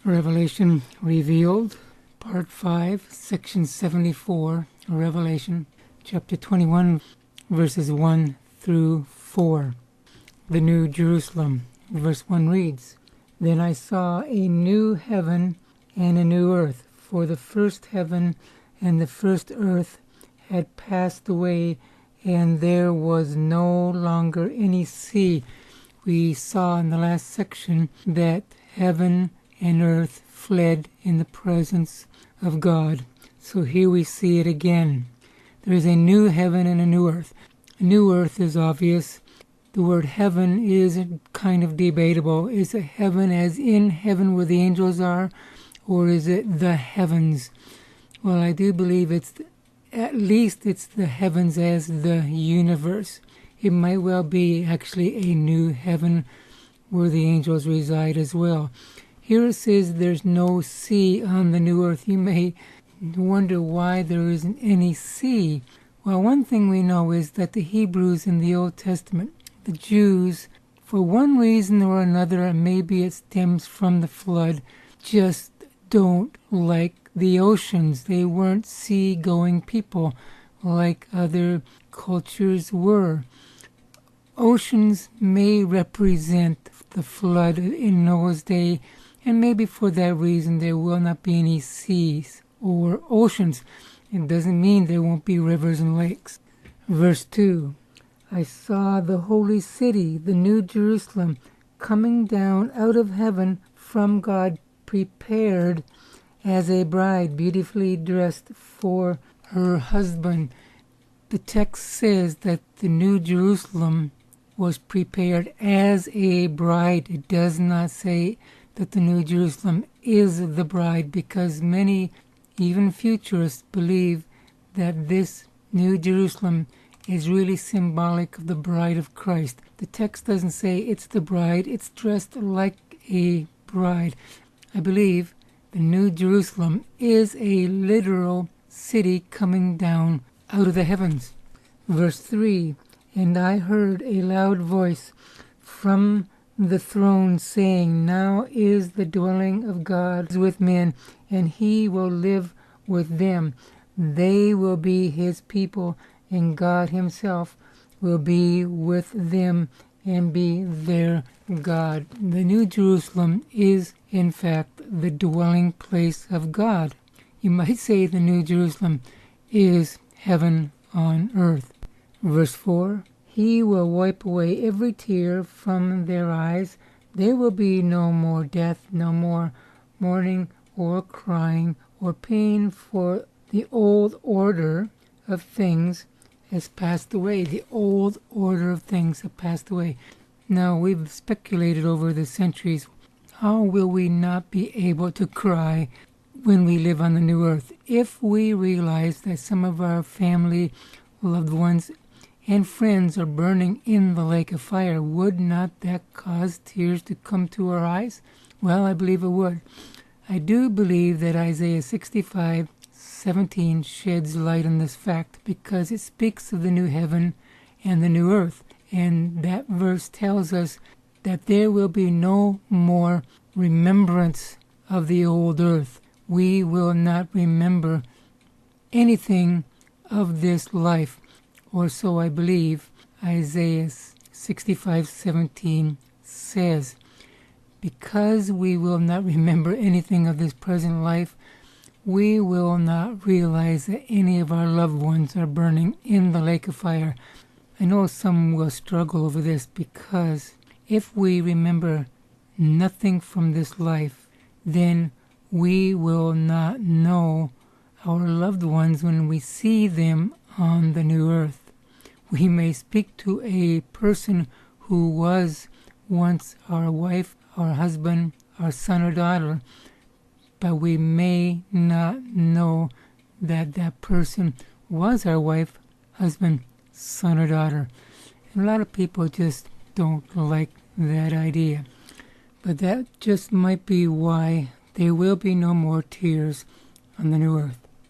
Revelation Revealed, Part 5, Section 74, Revelation, Chapter 21, verses 1 through 4. The New Jerusalem, verse 1 reads, Then I saw a new heaven and a new earth, for the first heaven and the first earth had passed away, and there was no longer any sea. We saw in the last section that heaven and earth fled in the presence of God. So here we see it again. There is a new heaven and a new earth. A new earth is obvious. The word heaven is kind of debatable. Is it heaven as in heaven where the angels are, or is it the heavens? Well, I do believe at least it's the heavens as the universe. It might well be actually a new heaven where the angels reside as well. Here it says there's no sea on the new earth. You may wonder why there isn't any sea. Well, one thing we know is that the Hebrews in the Old Testament, the Jews, for one reason or another, and maybe it stems from the flood, just don't like the oceans. They weren't sea-going people like other cultures were. Oceans may represent the flood in Noah's day, and maybe for that reason there will not be any seas or oceans. It doesn't mean there won't be rivers and lakes. Verse 2, I saw the holy city, the New Jerusalem, coming down out of heaven from God, prepared as a bride, beautifully dressed for her husband. The text says that the New Jerusalem was prepared as a bride. It does not say that the New Jerusalem is the bride, because many, even futurists, believe that this New Jerusalem is really symbolic of the bride of Christ. The text doesn't say it's the bride, it's dressed like a bride. I believe the New Jerusalem is a literal city coming down out of the heavens. Verse 3, And I heard a loud voice from the throne saying, Now is the dwelling of God with men, and he will live with them. They will be his people, and God himself will be with them and be their God. The New Jerusalem is, in fact, the dwelling place of God. You might say the New Jerusalem is heaven on earth. Verse 4, He will wipe away every tear from their eyes. There will be no more death, no more mourning or crying or pain, for the old order of things has passed away. The old order of things have passed away. Now, we've speculated over the centuries, how will we not be able to cry when we live on the new earth? If we realize that some of our family, loved ones, and friends are burning in the lake of fire, would not that cause tears to come to our eyes? Well, I believe it would. I do believe that Isaiah 65:17 sheds light on this fact, because it speaks of the new heaven and the new earth. And that verse tells us that there will be no more remembrance of the old earth. We will not remember anything of this life. Or so I believe Isaiah 65:17 says. Because we will not remember anything of this present life, we will not realize that any of our loved ones are burning in the lake of fire. I know some will struggle over this, because if we remember nothing from this life, then we will not know our loved ones when we see them on the new earth. We may speak to a person who was once our wife, our husband, our son or daughter, but we may not know that that person was our wife, husband, son or daughter. And a lot of people just don't like that idea. But that just might be why there will be no more tears on the new earth.